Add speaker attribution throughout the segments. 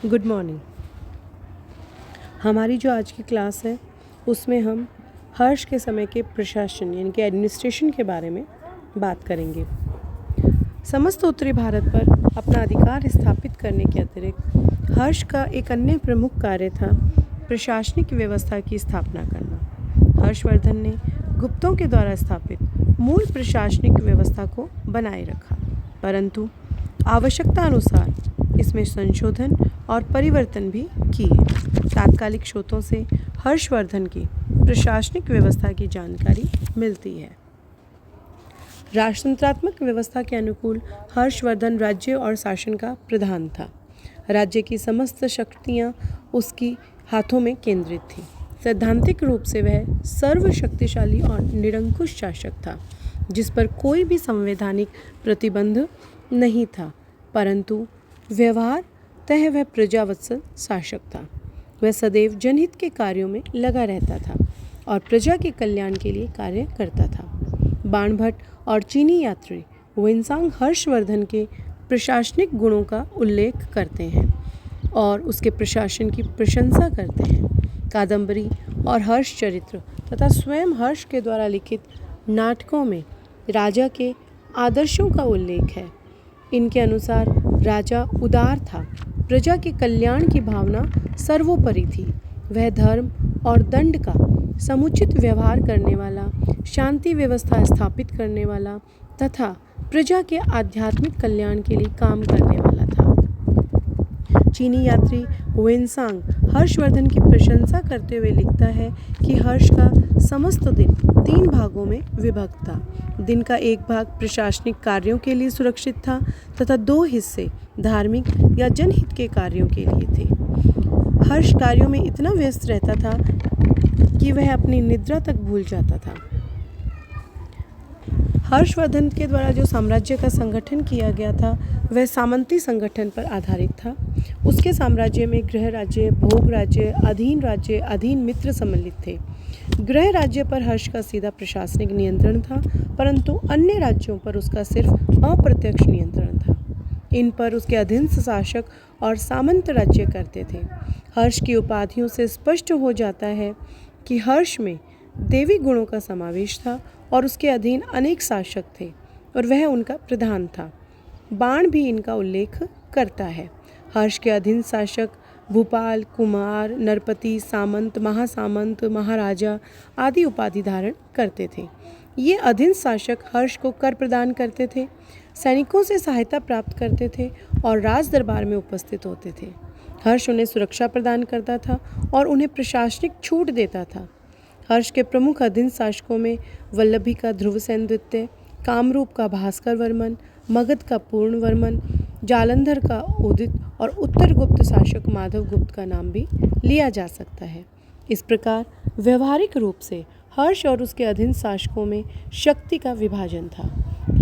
Speaker 1: Good morning. हमारी जो आज की क्लास है उसमें हम हर्ष के समय के प्रशासन यानी कि एडमिनिस्ट्रेशन के बारे में बात करेंगे। समस्त उत्तरी भारत पर अपना अधिकार स्थापित करने के अतिरिक्त हर्ष का एक अन्य प्रमुख कार्य था प्रशासनिक व्यवस्था की स्थापना करना। हर्षवर्धन ने गुप्तों के द्वारा स्थापित मूल प्रशासनिक व्यवस्था को बनाए रखा, परंतु आवश्यकता अनुसार इसमें संशोधन और परिवर्तन भी किए। तात्कालिक स्रोतों से हर्षवर्धन की प्रशासनिक व्यवस्था की जानकारी मिलती है। राजतंत्रात्मक व्यवस्था के अनुकूल हर्षवर्धन राज्य और शासन का प्रधान था। राज्य की समस्त शक्तियाँ उसकी हाथों में केंद्रित थी। सैद्धांतिक रूप से वह सर्वशक्तिशाली और निरंकुश शासक था, जिस पर कोई भी संवैधानिक प्रतिबंध नहीं था, परंतु व्यवहारतः वह प्रजावत्सल शासक था। वह सदैव जनहित के कार्यों में लगा रहता था और प्रजा के कल्याण के लिए कार्य करता था। बाणभट्ट और चीनी यात्री वेन्सांग हर्षवर्धन के प्रशासनिक गुणों का उल्लेख करते हैं और उसके प्रशासन की प्रशंसा करते हैं। कादंबरी और हर्ष चरित्र तथा स्वयं हर्ष के द्वारा लिखित नाटकों में राजा के आदर्शों का उल्लेख है। इनके अनुसार राजा उदार था, प्रजा के कल्याण की भावना सर्वोपरि थी। वह धर्म और दंड का समुचित व्यवहार करने वाला, शांति व्यवस्था स्थापित करने वाला तथा प्रजा के आध्यात्मिक कल्याण के लिए काम करने वाला था। चीनी यात्री वेन्सांग हर्षवर्धन की प्रशंसा करते हुए लिखता है कि हर्ष का समस्त दिन 3 भागों में विभक्त था। दिन का एक भाग प्रशासनिक कार्यों के लिए सुरक्षित था तथा 2 हिस्से धार्मिक या जनहित के कार्यों के लिए थे। हर्ष कार्यों में इतना व्यस्त रहता था कि वह अपनी निद्रा तक भूल जाता था। हर्षवर्धन के द्वारा जो साम्राज्य का संगठन किया गया था वह सामंती संगठन पर आधारित था। उसके साम्राज्य में गृह राज्य, भोग राज्य, अधीन मित्र सम्मिलित थे। गृह राज्य पर हर्ष का सीधा प्रशासनिक नियंत्रण था, परंतु अन्य राज्यों पर उसका सिर्फ अप्रत्यक्ष नियंत्रण था। इन पर उसके अधीनस्थ शासक और सामंत राज्य करते थे। हर्ष की उपाधियों से स्पष्ट हो जाता है कि हर्ष में देवी गुणों का समावेश था और उसके अधीन अनेक शासक थे और वह उनका प्रधान था। बाण भी इनका उल्लेख करता है। हर्ष के अधीन शासक भूपाल, कुमार, नरपति, सामंत, महासामंत, महाराजा आदि उपाधि धारण करते थे। ये अधीन शासक हर्ष को कर प्रदान करते थे, सैनिकों से सहायता प्राप्त करते थे और राज दरबार में उपस्थित होते थे। हर्ष उन्हें सुरक्षा प्रदान करता था और उन्हें प्रशासनिक छूट देता था। हर्ष के प्रमुख अधीन शासकों में वल्लभी का ध्रुवसेन द्वितीय, कामरूप का भास्कर वर्मन, मगध का पूर्ण वर्मन, जालंधर का उदित और उत्तर गुप्त शासक माधव गुप्त का नाम भी लिया जा सकता है। इस प्रकार व्यवहारिक रूप से हर्ष और उसके अधीन शासकों में शक्ति का विभाजन था।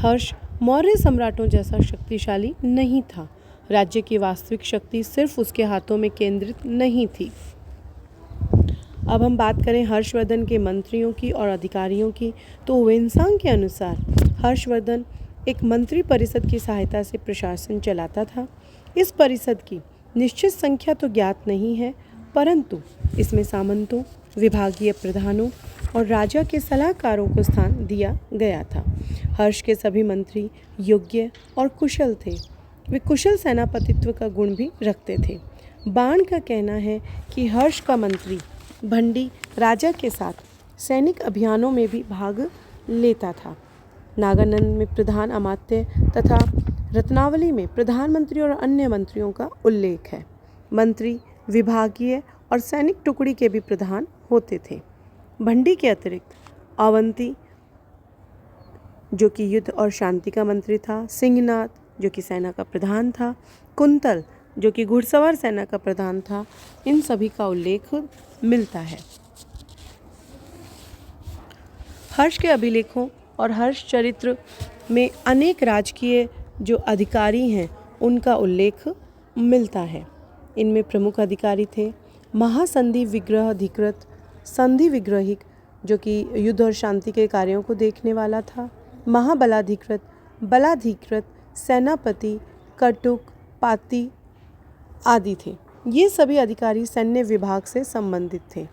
Speaker 1: हर्ष मौर्य सम्राटों जैसा शक्तिशाली नहीं था। राज्य की वास्तविक शक्ति सिर्फ उसके हाथों में केंद्रित नहीं थी। अब हम बात करें हर्षवर्धन के मंत्रियों की और अधिकारियों की, तो वेन्सांग के अनुसार हर्षवर्धन एक मंत्री परिषद की सहायता से प्रशासन चलाता था। इस परिषद की निश्चित संख्या तो ज्ञात नहीं है, परंतु इसमें सामंतों, विभागीय प्रधानों और राजा के सलाहकारों को स्थान दिया गया था। हर्ष के सभी मंत्री योग्य और कुशल थे। वे कुशल सेनापतित्व का गुण भी रखते थे। बाण का कहना है कि हर्ष का मंत्री भंडी राजा के साथ सैनिक अभियानों में भी भाग लेता था। नागानंद में प्रधान अमात्य तथा रत्नावली में प्रधानमंत्री और अन्य मंत्रियों का उल्लेख है। मंत्री विभागीय और सैनिक टुकड़ी के भी प्रधान होते थे। भंडी के अतिरिक्त अवंती जो कि युद्ध और शांति का मंत्री था, सिंहनाथ जो कि सेना का प्रधान था, कुंतल जो कि घुड़सवार सेना का प्रधान था, इन सभी का उल्लेख मिलता है। हर्ष के अभिलेखों और हर्ष चरित्र में अनेक राजकीय जो अधिकारी हैं उनका उल्लेख मिलता है। इनमें प्रमुख अधिकारी थे महासंधि विग्रह अधिकृत, संधि विग्रहिक जो कि युद्ध और शांति के कार्यों को देखने वाला था, महाबलाधिकृत, बलाधिकृत, सेनापति, कटुक, पाती आदि थे। ये सभी अधिकारी सैन्य विभाग से संबंधित थे।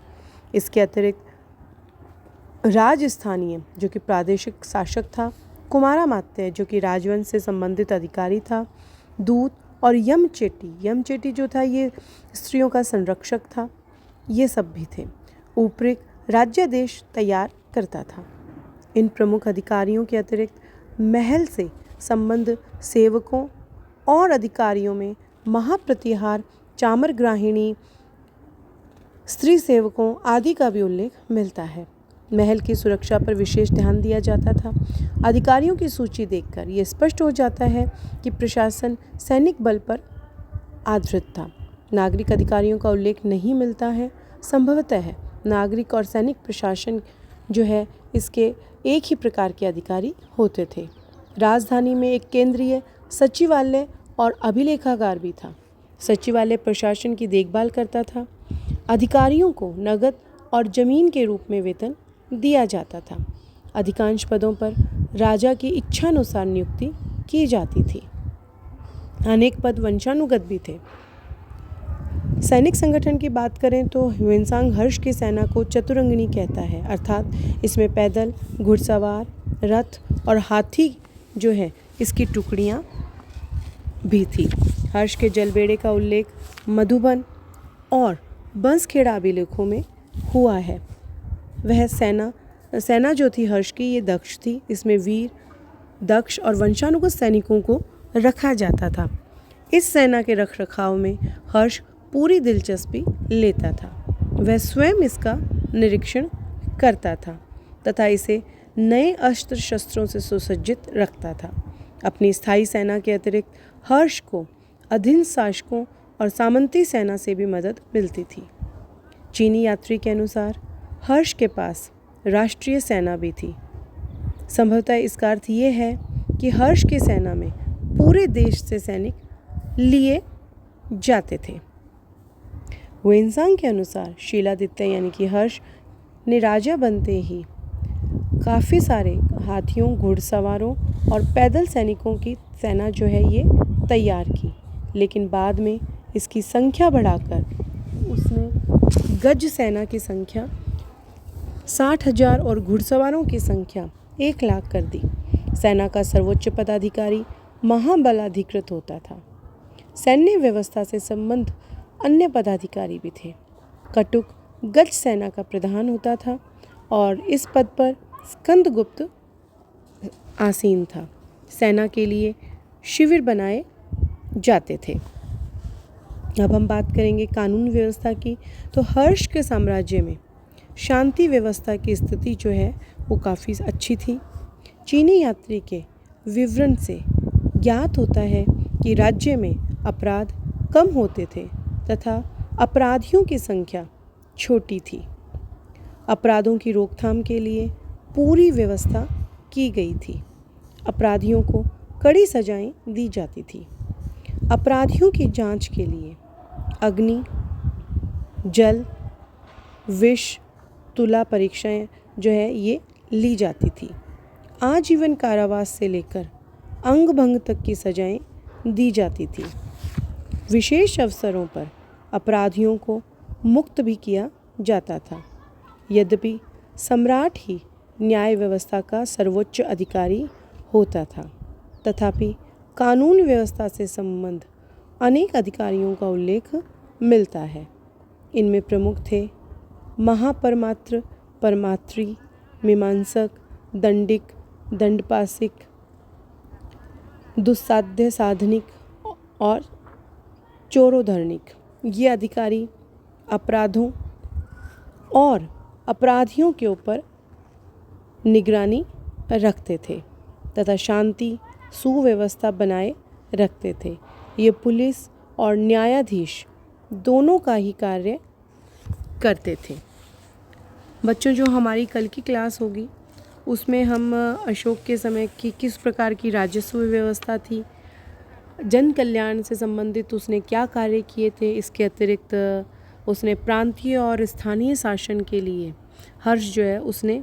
Speaker 1: इसके अतिरिक्त राजस्थानीय जो कि प्रादेशिक शासक था, कुमारामात्य जो कि राजवंश से संबंधित अधिकारी था, दूत और यमचेटी जो था ये स्त्रियों का संरक्षक था, ये सब भी थे। ऊपरिक राज्यादेश तैयार करता था। इन प्रमुख अधिकारियों के अतिरिक्त महल से संबंध सेवकों और अधिकारियों में महाप्रतिहार, चामरग्राहिणी, स्त्री सेवकों आदि का भी उल्लेख मिलता है। महल की सुरक्षा पर विशेष ध्यान दिया जाता था। अधिकारियों की सूची देखकर ये स्पष्ट हो जाता है कि प्रशासन सैनिक बल पर आधारित था। नागरिक अधिकारियों का उल्लेख नहीं मिलता है। संभवतः नागरिक और सैनिक प्रशासन जो है इसके एक ही प्रकार के अधिकारी होते थे। राजधानी में एक केंद्रीय सचिवालय और अभिलेखागार भी था। सचिवालय प्रशासन की देखभाल करता था। अधिकारियों को नगद और जमीन के रूप में वेतन दिया जाता था। अधिकांश पदों पर राजा की इच्छानुसार नियुक्ति की जाती थी। अनेक पद वंशानुगत भी थे। सैनिक संगठन की बात करें तो ह्वेनसांग हर्ष की सेना को चतुरंगिनी कहता है, अर्थात इसमें पैदल, घुड़सवार, रथ और हाथी जो है इसकी टुकड़ियाँ भी थी। हर्ष के जलबेड़े का उल्लेख मधुबन और बंसखेड़ा अभिलेखों में हुआ है। वह सेना जो थी हर्ष की ये दक्ष थी। इसमें वीर, दक्ष और वंशानुगत सैनिकों को रखा जाता था। इस सेना के रखरखाव में हर्ष पूरी दिलचस्पी लेता था। वह स्वयं इसका निरीक्षण करता था तथा इसे नए अस्त्र शस्त्रों से सुसज्जित रखता था। अपनी स्थायी सेना के अतिरिक्त हर्ष को अधीन शासकों और सामंती सेना से भी मदद मिलती थी। चीनी यात्री के अनुसार हर्ष के पास राष्ट्रीय सेना भी थी। संभवतः इसका अर्थ ये है कि हर्ष की सेना में पूरे देश से सैनिक लिए जाते थे। ह्वेनसांग के अनुसार शीलादित्य यानी कि हर्ष ने राजा बनते ही काफ़ी सारे हाथियों, घुड़सवारों और पैदल सैनिकों की सेना जो है ये तैयार की, लेकिन बाद में इसकी संख्या बढ़ाकर उसने गज सेना की संख्या 60,000 और घुड़सवारों की संख्या 1,00,000 कर दी। सेना का सर्वोच्च पदाधिकारी महाबलाधिकृत होता था। सैन्य व्यवस्था से संबंध अन्य पदाधिकारी भी थे। कटुक गज सेना का प्रधान होता था और इस पद पर स्कंदगुप्त आसीन था। सेना के लिए शिविर बनाए जाते थे। अब हम बात करेंगे कानून व्यवस्था की। तो हर्ष के साम्राज्य में शांति व्यवस्था की स्थिति जो है वो काफ़ी अच्छी थी। चीनी यात्री के विवरण से ज्ञात होता है कि राज्य में अपराध कम होते थे तथा अपराधियों की संख्या छोटी थी। अपराधों की रोकथाम के लिए पूरी व्यवस्था की गई थी। अपराधियों को कड़ी सजाएं दी जाती थी। अपराधियों की जांच के लिए अग्नि, जल, विष, तुला परीक्षाएं जो है ये ली जाती थी। आजीवन कारावास से लेकर अंग भंग तक की सजाएं दी जाती थी। विशेष अवसरों पर अपराधियों को मुक्त भी किया जाता था। यद्यपि सम्राट ही न्याय व्यवस्था का सर्वोच्च अधिकारी होता था, तथापि कानून व्यवस्था से संबंध अनेक अधिकारियों का उल्लेख मिलता है। इनमें प्रमुख थे महापरमात्र, परमात्री, मीमांसक, दंडिक, दंडपासिक, दुस्साध्य साधनिक और चोरोधर्निक। ये अधिकारी अपराधों और अपराधियों के ऊपर निगरानी रखते थे तथा शांति सुव्यवस्था बनाए रखते थे। ये पुलिस और न्यायाधीश दोनों का ही कार्य करते थे। बच्चों, जो हमारी कल की क्लास होगी उसमें हम अशोक के समय की किस प्रकार की राजस्व व्यवस्था थी, जन कल्याण से संबंधित उसने क्या कार्य किए थे, इसके अतिरिक्त उसने प्रांतीय और स्थानीय शासन के लिए हर्ष जो है उसने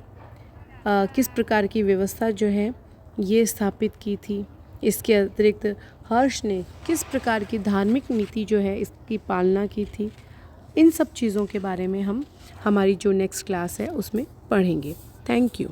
Speaker 1: किस प्रकार की व्यवस्था जो है ये स्थापित की थी, इसके अतिरिक्त हर्ष ने किस प्रकार की धार्मिक नीति जो है इसकी पालना की थी, इन सब चीज़ों के बारे में हम हमारी जो नेक्स्ट क्लास है उसमें पढ़ेंगे। Thank you.